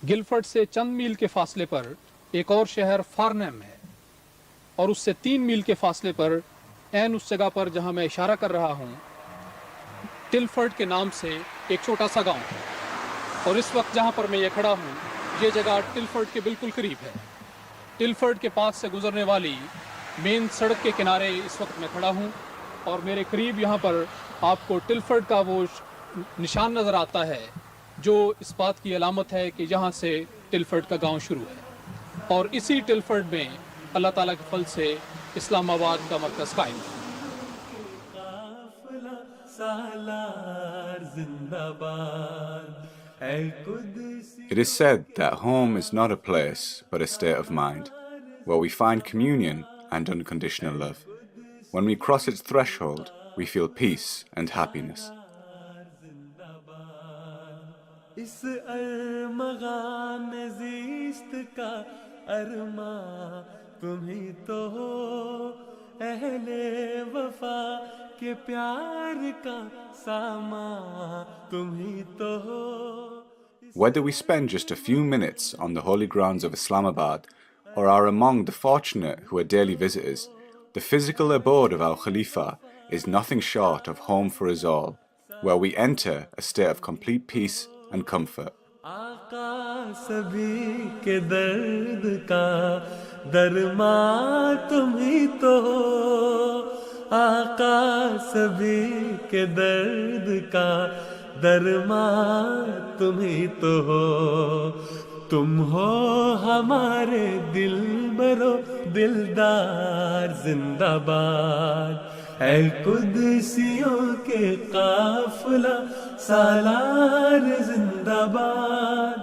Gilford से चंद मील के फासले पर एक और शहर फार्नहम है और उससे 3 मील के फासले पर ऐन उस जगह पर जहां मैं इशारा कर रहा हूं टिलफर्ड के नाम से एक छोटा सा गांव है। और इस वक्त जहां पर मैं ये खड़ा हूं ये जगह टिलफर्ड के बिल्कुल करीब है। टिलफर्ड के पास से गुजरने वाली मेन सड़क के किनारे इस वक्त मैं खड़ा हूं और मेरे करीब यहाँ पर आपको टिलफर्ड का वो निशान नज़र आता है जो इस बात की अलामत है कि यहाँ से टिलफर्ड का गांव शुरू है और इसी टिलफर्ड में अल्लाह ताला के फल से इस्लामाबाद का मरकज़ कायम है। It is said that home is not a place, but a state of mind, where we find communion and unconditional love. When we cross its threshold, we feel peace and happiness. इस अरमगान ज़िस्त का अरमा तुम ही तो हो अहले वफा के प्यार का सामा तुम ही तो हो. Whether we spend just a few minutes on the holy grounds of Islamabad or are among the fortunate who are daily visitors, the physical abode of our Khalifa is nothing short of home for us all, where we enter a state of complete peace and comfort. आका सभी के दर्द का दरमा तुम ही तो हो. आका सभी के दर्द का दरमा तुम ही तो हो. तुम हो हमारे दिल बरो दिलदार जिंदाबाद. ऐ कुदसियों के काफिला सालार जिंदाबाद.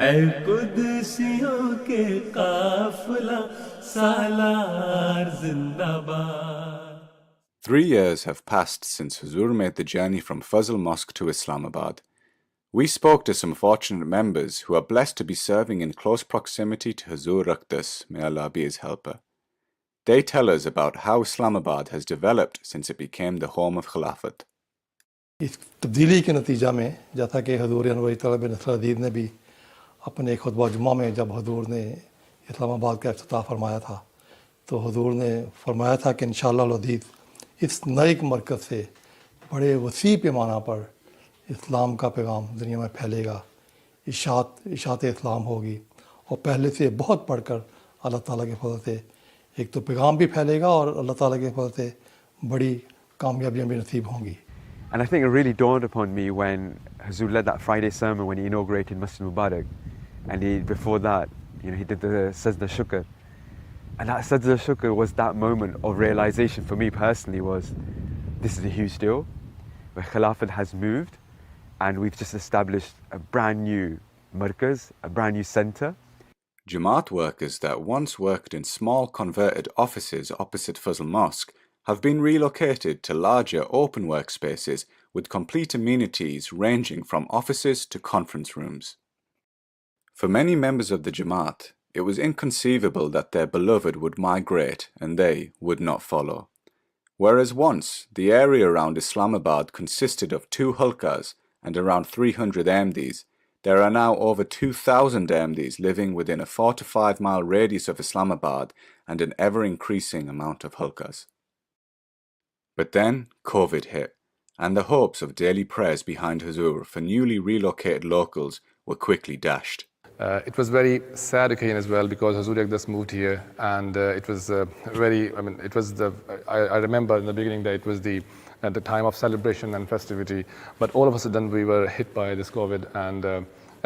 ऐ कुदसियों के काफिला सालार जिंदाबाद. 3 years have passed since Huzur made the journey from Fazl Mosque to Islamabad. We spoke to some fortunate members who are blessed to be serving in close proximity to Huzur Raqdas, may Allah be his helper. They tell us about how Islamabad has developed since it became the home of Khilafat. इस तब्दीली के नतीजा में जैसा कि हजूर अनवर तलब नसरुद्दीन ने भी अपने खुतबा जुम्मा में जब हजूर ने इस्लामाबाद का इफ्तिताह फरमाया था तो हजूर ने फरमाया था कि इंशाअल्लाह अज़ीज़ इस नए मरकज़ से बड़े वसी पैमाना पर इस्लाम का पैगाम दुनिया में फैलेगा. इशात इस्लाम होगी और पहले से बहुत बढ़कर अल्लाह ताला के फज़ल से एक तो पैगाम भी फैलेगा और अल्लाह ताला के फज़ल से बड़ी कामयाबियाँ भी नसीब होंगी. And I think it really dawned upon me when Hazur led that Friday sermon when he inaugurated Masjid Mubarak, and before that, he did the Sajda Shukr. And that Sajda Shukr was that moment of realization for me personally was, this is a huge deal, where Khilafat has moved, and we've just established a brand new markaz, a brand new center. Jamaat workers that once worked in small converted offices opposite Fazl Mosque have been relocated to larger open workspaces with complete amenities ranging from offices to conference rooms. For many members of the Jamaat, it was inconceivable that their beloved would migrate and they would not follow. Whereas once, the area around Islamabad consisted of 2 halqas and around 300 Ahmadis, there are now over 2,000 Ahmadis living within a 4 to 5 mile radius of Islamabad and an ever-increasing amount of halqas. But then COVID hit, and the hopes of daily prayers behind Huzur for newly relocated locals were quickly dashed. It was very sad occasion as well because Hazur just moved here, and it was I remember in the beginning that it was at the time of celebration and festivity, but all of a sudden we were hit by this COVID, and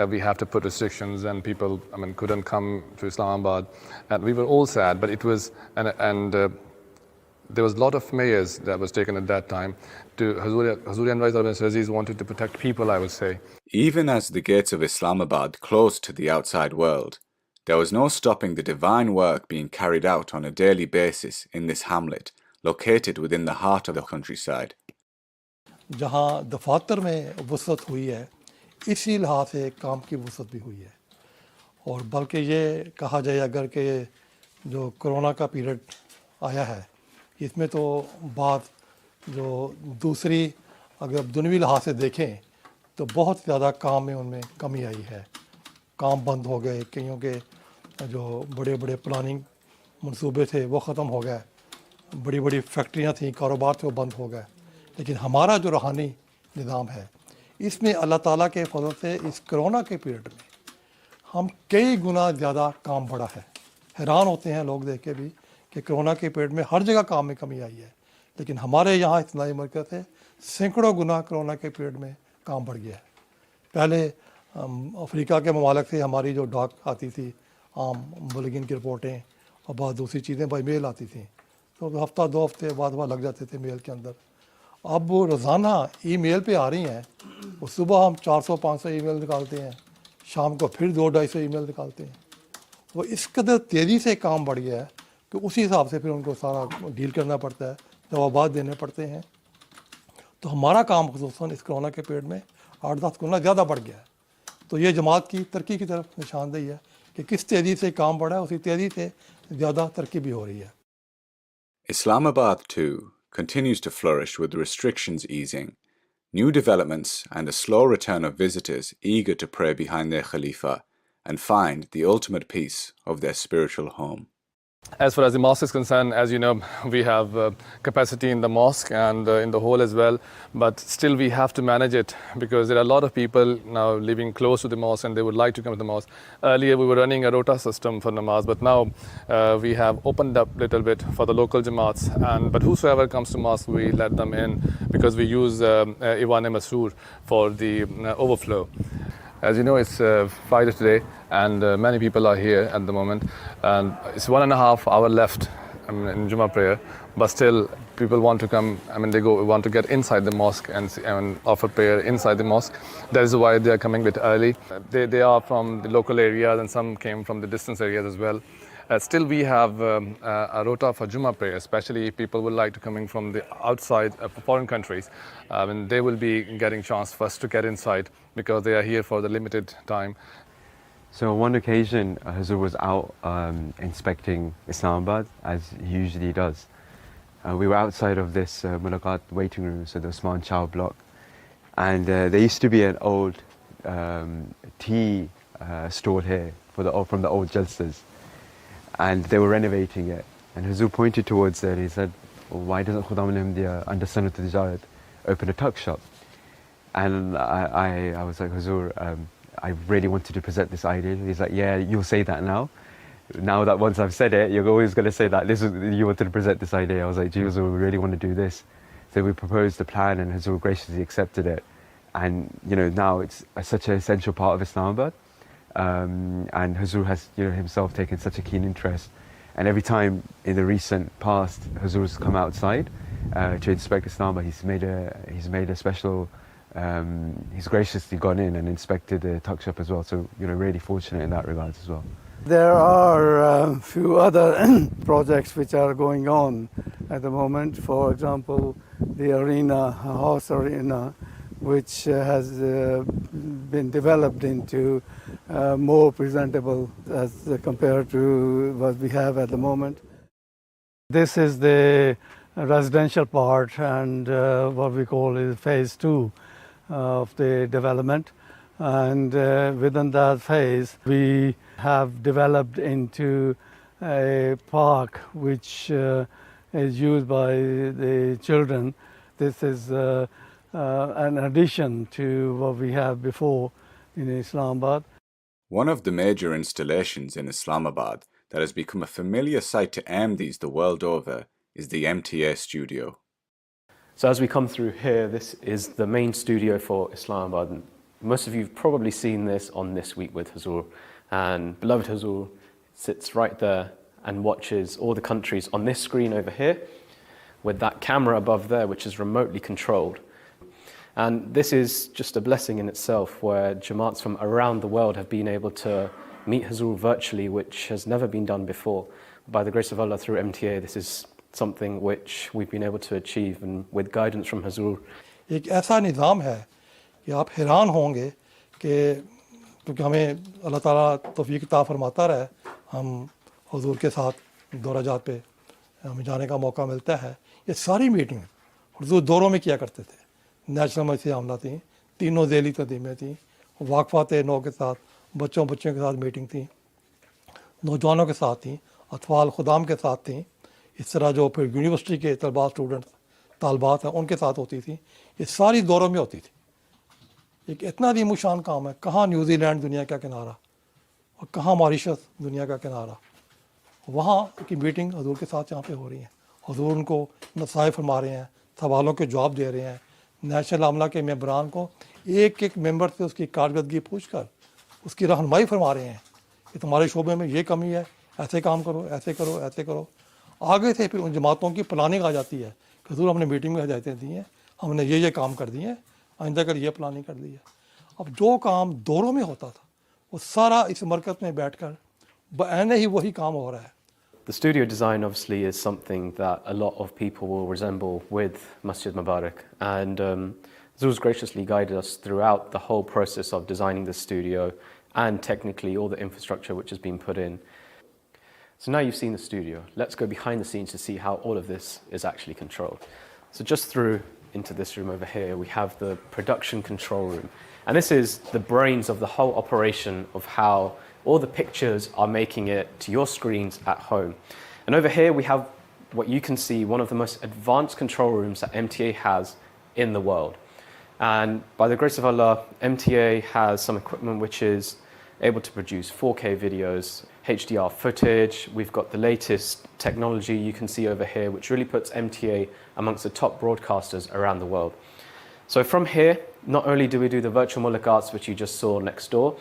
we have to put restrictions, and people couldn't come to Islamabad, and we were all sad. But it was there was a lot of measures that was taken at that time to Hazur and Aziz wanted to protect people, I would say. Even as the gates of Islamabad closed to the outside world, there was no stopping the divine work being carried out on a daily basis in this hamlet, located within the heart of the countryside. जहाँ दफातर में वसअत हुई है इसी लिहाज से काम की वसअत भी हुई है. और बल्कि ये कहा जाए अगर कि जो कोरोना का पीरियड आया है इसमें तो बात जो दूसरी अगर दुनियावी लिहाज से देखें तो बहुत ज़्यादा काम में उनमें कमी आई है. काम बंद हो गए, कईयों के जो बड़े बड़े प्लानिंग मंसूबे थे वो ख़त्म हो गए, बड़ी बड़ी फैक्ट्रियाँ थीं, कारोबार थे वो बंद हो गए। लेकिन हमारा जो रूहानी निज़ाम है, इसमें अल्लाह ताला के फजल से इस कोरोना के पीरियड में हम कई गुना ज़्यादा काम बढ़ा है। हैरान होते हैं लोग देख के भी कि कोरोना के पीरियड में हर जगह काम में कमी आई है, लेकिन हमारे यहाँ इस्लामी मरकज़ से सैकड़ों गुना कोरोना के पीरियड में काम बढ़ गया है। पहले अफ्रीका के ममालिक से हमारी जो डाक आती थी, आम मुल्किन की रिपोर्टें और बाद दूसरी चीज़ें बाई मेल आती थी, तो हफ़्ता 2 हफ़्ते बाद लग जाते थे मेल के अंदर। अब वो रोज़ाना ईमेल पे आ रही हैं, वो सुबह हम 400-500 ईमेल निकालते हैं, शाम को फिर 200-250 ईमेल निकालते हैं। वो इस कदर तेज़ी से काम बढ़ गया है कि उसी हिसाब से फिर उनको सारा डील करना पड़ता है, जवाबात देने पड़ते हैं। तो हमारा काम ख़ुसूसन इस कोरोना के पीरियड में 8-10 गुना ज़्यादा बढ़ गया है। तो ये जमात की तरक्की की तरफ निशानदेही है कि किस तेज़ी से काम बढ़ा है, उसी तेज़ी से ज़्यादा तरक्की भी हो रही है। Islamabad too continues to flourish with restrictions easing, new developments and a slow return of visitors eager to pray behind their Khalifa and find the ultimate peace of their spiritual home. As far as the mosque is concerned, as you know, we have capacity in the mosque and in the hall as well, but still we have to manage it because there are a lot of people now living close to the mosque and they would like to come to the mosque. Earlier we were running a rota system for namaz, but now we have opened up a little bit for the local jamaats, but whosoever comes to mosque we let them in because we use Iwan Masur for the overflow. As you know, it's Friday today and many people are here at the moment, and it's 1.5 hour left in Jummah prayer, but still people want to come, want to get inside the mosque and offer prayer inside the mosque. That is why they are coming a bit early. They are from the local areas and some came from the distance areas as well. Still we have a rota for Jummah prayer, especially if people would like to coming from the outside foreign countries. They will be getting chance first to get inside because they are here for the limited time. So on one occasion, Hazur was out inspecting Islamabad, as he usually does. We were outside of this Mulaqat waiting room, so the Usman Chow block. And there used to be an old tea stall here from the old Jalsas. And they were renovating it. And Hazur pointed towards it and he said, well, why doesn't Khudam al-Ahmadiyya under Sanat al-Tijarat open a tuck shop? And I was like, Hazur, I really wanted to present this idea. He's like, yeah, you'll say that now. Now that once I've said it, you're always going to say that you wanted to present this idea. I was like, gee, Hazur, we really want to do this. So we proposed the plan and Hazur graciously accepted it. And, now it's such an essential part of Islamabad. And Hazur has himself taken such a keen interest, and every time in the recent past Hazur's come outside to inspect Islamabad, he's made a special he's graciously gone in and inspected the tuck shop as well, so really fortunate in that regard as well. There are a few other projects which are going on at the moment. For example, the arena, house arena, which has been developed into more presentable as compared to what we have at the moment. This is the residential part and what we call is phase 2 of the development. And within that phase, we have developed into a park which is used by the children. This is an addition to what we have before in Islamabad. One of the major installations in Islamabad that has become a familiar sight to Ahmadis the world over is the MTA studio. So as we come through here, this is the main studio for Islamabad. Most of you have probably seen this on This Week with Hazur, and beloved Hazur sits right there and watches all the countries on this screen over here with that camera above there which is remotely controlled. And this is just a blessing in itself, where Jamaats from around the world have been able to meet Hazur virtually, which has never been done before. By the grace of Allah, through MTA, this is something which we've been able to achieve, and with guidance from Hazur. एक ऐसा निज़ाम है कि आप हैरान होंगे कि क्योंकि हमें अल्लाह ताला तौफीक अता फरमाता रहे, हम हुजूर के साथ दौराजात पे हमें जाने का मौका मिलता है। ये सारी मीटिंग हुजूर दौरों में किया करते थे। नेशनल मस्जिद आमला थी, तीनों ज़ेली तदीमें थी, वाक़फ़ात नौ के साथ बच्चों के साथ मीटिंग थी, नौजवानों के साथ थी, अतफाल खुदाम के साथ थी, इस तरह जो फिर यूनिवर्सिटी के तलबा स्टूडेंट तालबात हैं उनके साथ होती थी। ये सारी दौरों में होती थी। एक इतना अजीमुशान काम है, कहाँ न्यूजीलैंड दुनिया का किनारा और कहाँ मॉरिशस दुनिया का किनारा, वहाँ की मीटिंग हजूर के साथ यहाँ पे हो रही है। हजूर उनको नसाइह फरमा रहे हैं, सवालों के जवाब दे रहे हैं। नेशनल अमला के मेम्बरान को एक एक मेंबर से उसकी कारकर्दगी पूछ कर उसकी रहनुमाई फरमा रहे हैं कि तुम्हारे शोबे में ये कमी है, ऐसे काम करो, ऐसे करो, ऐसे करो। आगे से फिर उन जमातों की प्लानिंग आ जाती है कि हजूर हमने मीटिंग में हिदायतें दी हैं, हमने ये काम कर दिए हैं, आइंदा कर ये प्लानिंग कर दी है। अब जो काम दौरों में होता था वो सारा इस मरकज़ में बैठ कर बयाने ही वही काम हो रहा है। The studio design obviously is something that a lot of people will resemble with Masjid Mubarak, and Zul's graciously guided us throughout the whole process of designing the studio and technically all the infrastructure which has been put in. So now you've seen the studio, let's go behind the scenes to see how all of this is actually controlled. So just through into this room over here we have the production control room, and this is the brains of the whole operation of how all the pictures are making it to your screens at home. And over here we have what you can see, one of the most advanced control rooms that MTA has in the world. And by the grace of Allah, MTA has some equipment which is able to produce 4K videos, HDR footage. We've got the latest technology you can see over here, which really puts MTA amongst the top broadcasters around the world. So from here, not only do we do the virtual mulaqats, which you just saw next door,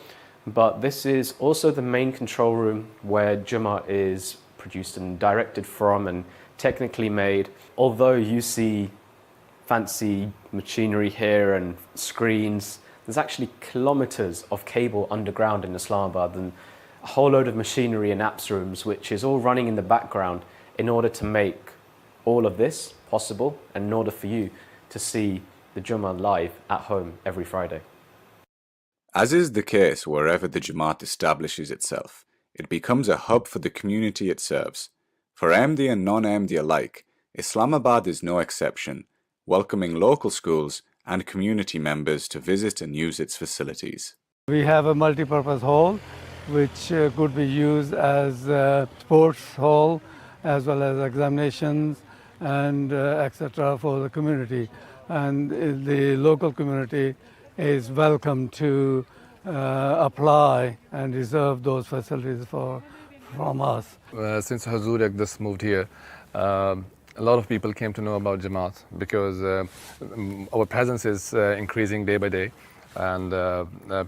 but this is also the main control room where Jummah is produced and directed from and technically made. Although you see fancy machinery here and screens, there's actually kilometers of cable underground in Islamabad and a whole load of machinery and apps rooms which is all running in the background in order to make all of this possible and in order for you to see the Jummah live at home every Friday. As is the case wherever the Jamaat establishes itself, it becomes a hub for the community it serves. For Ahmadi and non-Ahmadi alike, Islamabad is no exception, welcoming local schools and community members to visit and use its facilities. We have a multi-purpose hall which could be used as a sports hall as well as examinations and etc. for the community. And the local community is welcome to apply and reserve those facilities from us. Since Hazur just moved here, a lot of people came to know about Jamaat because our presence is increasing day by day, and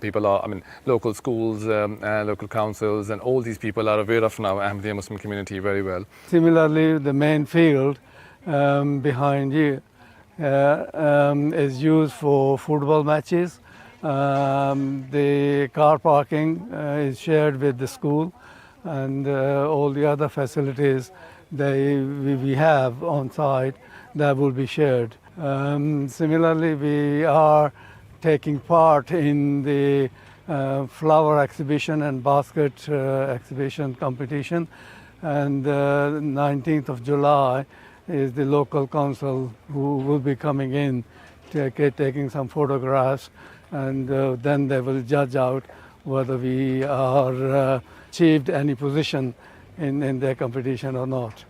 people are, local schools, local councils, and all these people are aware of now Ahmadiyya Muslim community very well. Similarly, the main field behind you is used for football matches. The car parking is shared with the school, and all the other facilities we have on site that will be shared. Similarly, we are taking part in the flower exhibition and basket exhibition competition, and 19th of July is the local council who will be coming in, taking some photographs, and then they will judge out whether we are achieved any position in their competition or not.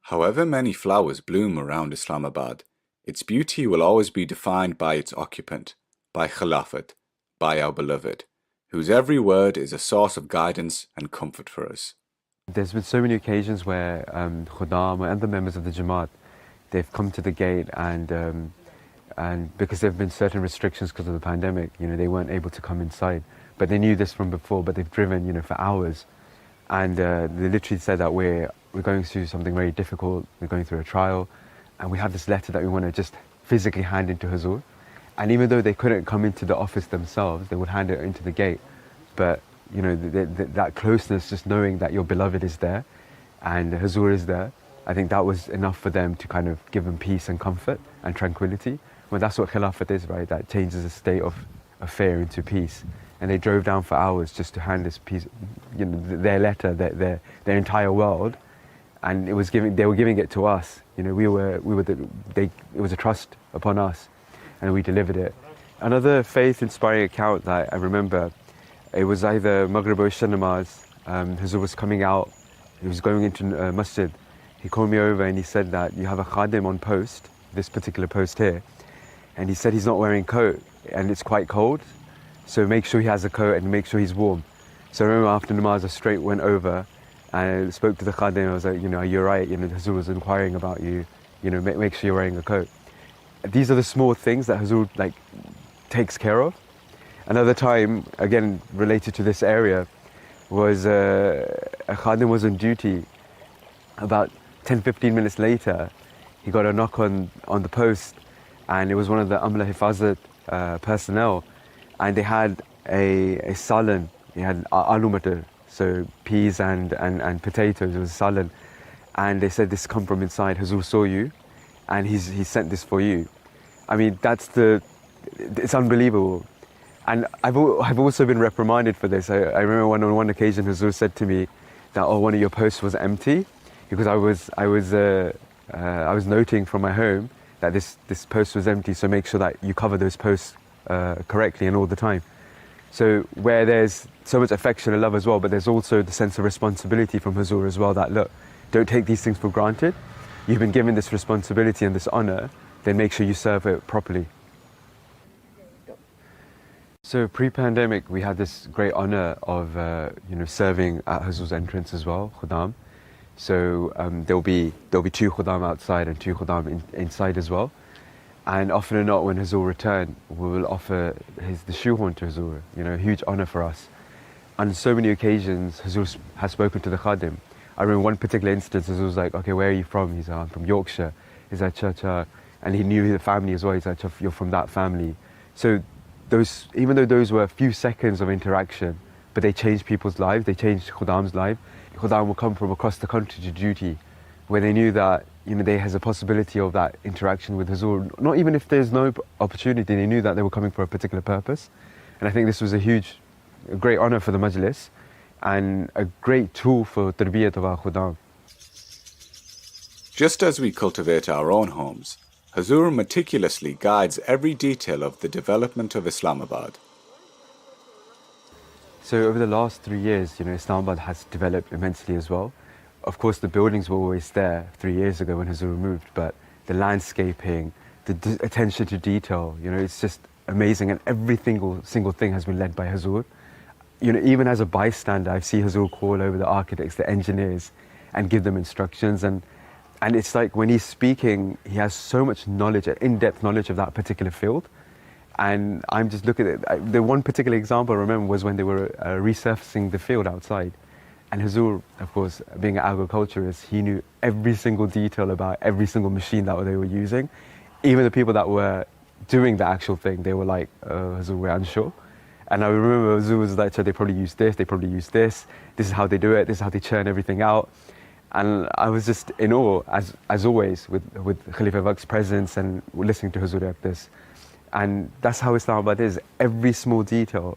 However many flowers bloom around Islamabad, its beauty will always be defined by its occupant, by Khilafat, by our beloved, whose every word is a source of guidance and comfort for us. There's been so many occasions where Khuddam and the members of the Jamaat, they've come to the gate and because there have been certain restrictions because of the pandemic, they weren't able to come inside. But they knew this from before, but they've driven, for hours. And they literally said that we're going through something very difficult, we're going through a trial, and we have this letter that we want to just physically hand into Hazur. And even though they couldn't come into the office themselves, they would hand it into the gate. But that closeness, just knowing that your beloved is there and Hazur is there, I think that was enough for them to kind of give them peace and comfort and tranquility. Well, that's what Khilafat is, right? That changes a state of fear into peace. And they drove down for hours just to hand this piece, their letter, their entire world, and they were giving it to us. It was a trust upon us, and we delivered it. Another faith-inspiring account that I remember It was either Maghrib or Isha namaz. Huzur was coming out, he was going into masjid. He called me over and he said that you have a khadim on post, this particular post here, and he said he's not wearing a coat and it's quite cold, so make sure he has a coat and make sure he's warm. So I remember after namaz I straight went over and spoke to the khadim. I was like, you're right, Huzur was inquiring about you, make sure you're wearing a coat. These are the small things that Huzur takes care of. Another time, again related to this area, was a khadim was on duty. About 10-15 minutes later, he got a knock on the post, and it was one of the Amla Hifazat personnel, and they had a salan. He had aloo matar, so peas and potatoes. It was salan, and they said this come from inside. Huzur saw you, and he sent this for you. I mean, it's unbelievable. And I've also been reprimanded for this. I remember on one occasion Huzur said to me that one of your posts was empty, because I was noting from my home that this post was empty. So make sure that you cover those posts correctly and all the time. So where there's so much affection and love as well, but there's also the sense of responsibility from Huzur as well, that look, don't take these things for granted. You've been given this responsibility and this honor, then make sure you serve it properly. So pre-pandemic, we had this great honor of serving at Huzur's entrance as well, Khudam. So there'll be 2 Khudam outside and 2 Khudam inside as well. And often or not, when Huzur returned, we will offer the shoehorn to Huzur. A huge honor for us. On so many occasions, Huzur has spoken to the Khadim. I remember one particular instance, Huzur was like, okay, where are you from? He's like, I'm from Yorkshire. He's like, cha. And he knew the family as well. He's like, you're from that family. So even though those were a few seconds of interaction, but they changed people's lives, they changed Khudam's life. Khudam will come from across the country to duty, where they knew that there has a possibility of that interaction with Huzur. Not even if there's no opportunity, they knew that they were coming for a particular purpose. And I think this was a great honor for the Majlis and a great tool for tarbiyat of our Khudam. Just as we cultivate our own homes, Huzur meticulously guides every detail of the development of Islamabad. So over the last 3 years, Islamabad has developed immensely as well. Of course, the buildings were always there 3 years ago when Huzur moved, but the landscaping, the attention to detail, it's just amazing, and every single thing has been led by Huzur. Even as a bystander, I see Huzur call over the architects, the engineers, and give them instructions. And it's like when he's speaking, he has so much knowledge, in-depth knowledge of that particular field. And I'm just looking at it. The one particular example I remember was when they were resurfacing the field outside. And Huzur, of course, being an agriculturist, he knew every single detail about every single machine that they were using. Even the people that were doing the actual thing, they were like, Huzur, we're unsure. And I remember Huzur was like, so they probably use this, this is how they do it, this is how they churn everything out. And I was just in awe, as always, with Khalifa Vak's presence and listening to Huzur at this. And that's how Islamabad is. Every small detail,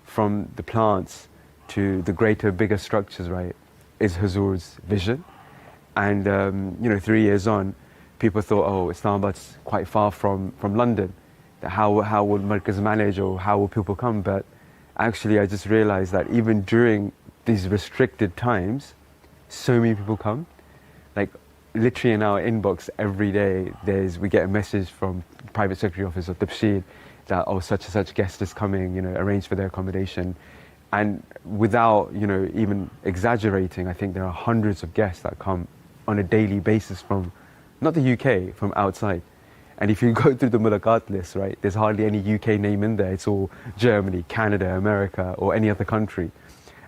from the plants to the bigger structures, right, is Huzur's vision. And 3 years on, people thought, Islamabad's quite far from London. How will Markaz manage, or how will people come? But actually, I just realized that even during these restricted times, so many people come. Like literally in our inbox every day, we get a message from private secretary office of Tabshir that such and such guest is coming, arrange for their accommodation. And without even exaggerating, I think there are hundreds of guests that come on a daily basis from not the UK, from outside. And if you go through the mulaqat list, right, there's hardly any UK name in there. It's all Germany, Canada, America, or any other country.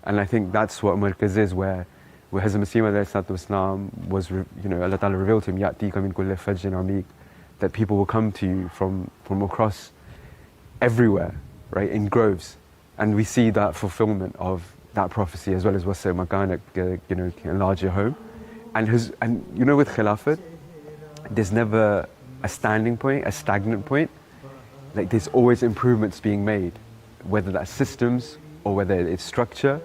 And I think that's what Markaz is, where Hazrat Masih Islam was, Allah Ta'ala revealed to him, Ya'tika min kulli fajrin amiq, that people will come to you from across everywhere, right, in groves. And we see that fulfillment of that prophecy, as well as wasa makanak, enlarge your home. And with Khilafat, there's never a standing point, a stagnant point. Like there's always improvements being made, whether that's systems or whether it's structure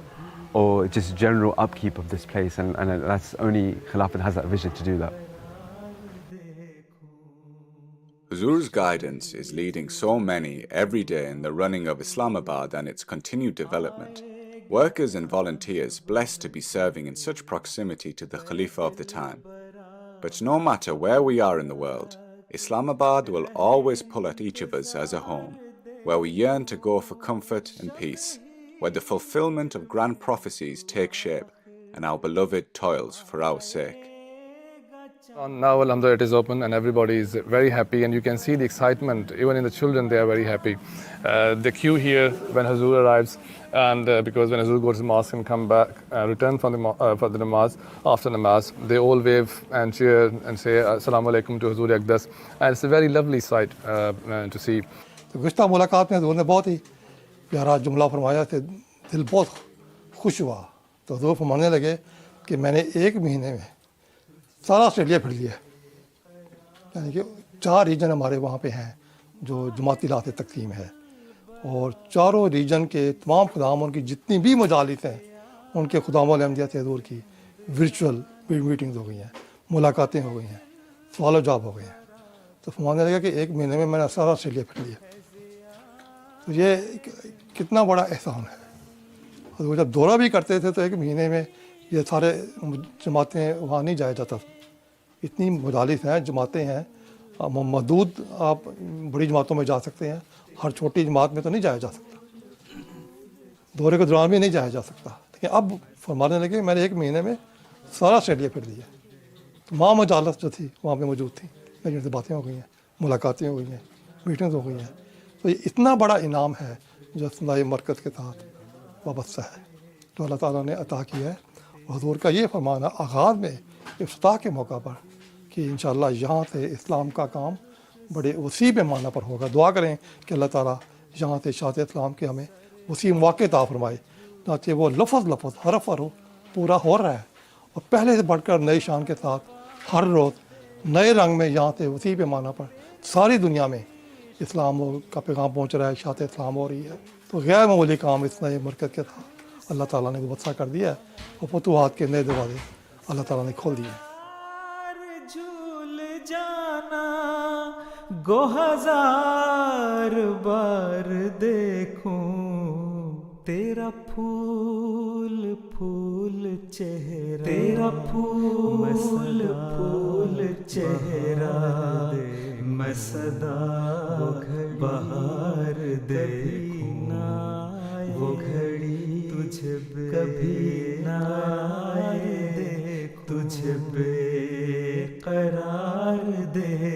or just general upkeep of this place. And that's only Khilafat has that vision to do that. Huzur's guidance is leading so many every day in the running of Islamabad and its continued development. Workers and volunteers blessed to be serving in such proximity to the Khalifa of the time. But no matter where we are in the world, Islamabad will always pull at each of us as a home, where we yearn to go for comfort and peace, where the fulfillment of grand prophecies take shape, and our beloved toils for our sake. Now, Alhamdulillah, it is open and everybody is very happy, and you can see the excitement. Even in the children, they are very happy. The queue here when Hazur arrives, and because when Hazur goes to the mosque and come back, return from the namaz, after namaz, they all wave and cheer and say Assalamu alaikum to Hazur Aqdas, and it's a very lovely sight to see. تو گزشتہ ملاقات میں حضور نے بہت ہی پیارا جملہ فرمایا تھے، دل بہت خوش ہوا. تو حضور فرمانے لگے کہ میں نے ایک مہینے میں سارا آسٹریلیا پھر لیا، یعنی کہ 4 ریجن ہمارے وہاں پہ ہیں جو جماعتی رات تقسیم ہے، اور چاروں ریجن کے تمام خداموں کی جتنی بھی مجالس ہیں ان کے خداموں احمدیہ سے حضور کی ورچوئل میٹنگز ہو گئی ہیں، ملاقاتیں ہو گئی ہیں، سوال و جواب ہو گئے ہیں. تو فرمانے لگا کہ ایک مہینے میں نے سارا آسٹریلیا پھر لیا. تو یہ کتنا بڑا احسان ہے. حضور جب دورہ بھی کرتے تھے تو ایک مہینے میں یہ سارے جماعتیں وہاں نہیں جایا جاتا. اتنی مجالس ہیں، جماعتیں ہیں، محدود آپ بڑی جماعتوں میں جا سکتے ہیں، ہر چھوٹی جماعت میں تو نہیں جایا جا سکتا، دورے کے دوران بھی نہیں جایا جا سکتا. لیکن اب فرمانے لگے میں نے ایک مہینے میں سارا آسٹریلیا پھر لیا. تمام مجالس جو تھی وہاں پہ موجود تھیں، میری ان سے باتیں ہو گئی ہیں، ملاقاتیں ہو گئی ہیں، میٹنگز ہو گئی ہیں. تو یہ اتنا بڑا انعام ہے جو اصلاحی مرکز کے ساتھ وابستہ ہے، جو اللہ تعالیٰ نے عطا کیا ہے. حضور کا یہ فرمان ہے آغاز میں افتتاح کے موقع پر کہ انشاءاللہ یہاں سے اسلام کا کام بڑے وسیع پیمانہ پر ہوگا. دعا کریں کہ اللہ تعالیٰ یہاں سے اشاعت اسلام کے ہمیں وسیع مواقع عطا فرمائے، تاکہ وہ لفظ حرف حرف پورا ہو رہا ہے، اور پہلے سے بڑھ کر نئی شان کے ساتھ ہر روز نئے رنگ میں یہاں سے وسیع پیمانہ پر ساری دنیا میں اسلام کا پیغام پہنچ رہا ہے، اشاعت اسلام ہو رہی ہے. تو غیر معمولی کام اس نئے مرکز کے ساتھ اللہ تعالیٰ نے وسع کر دیا ہے، اور فتوحات کے نئے دروازے اللہ تعالیٰ نے کھول دیے. جھول جانا گو 1000 بار دیکھوں تیرا پھول پھول چہرہ، تیرا پھول پھول چہرہ میں صدا بہار دیکھوں. وہ گھڑی تجھے کبھی نہ آئے، تجھے بے قرار دیکھوں.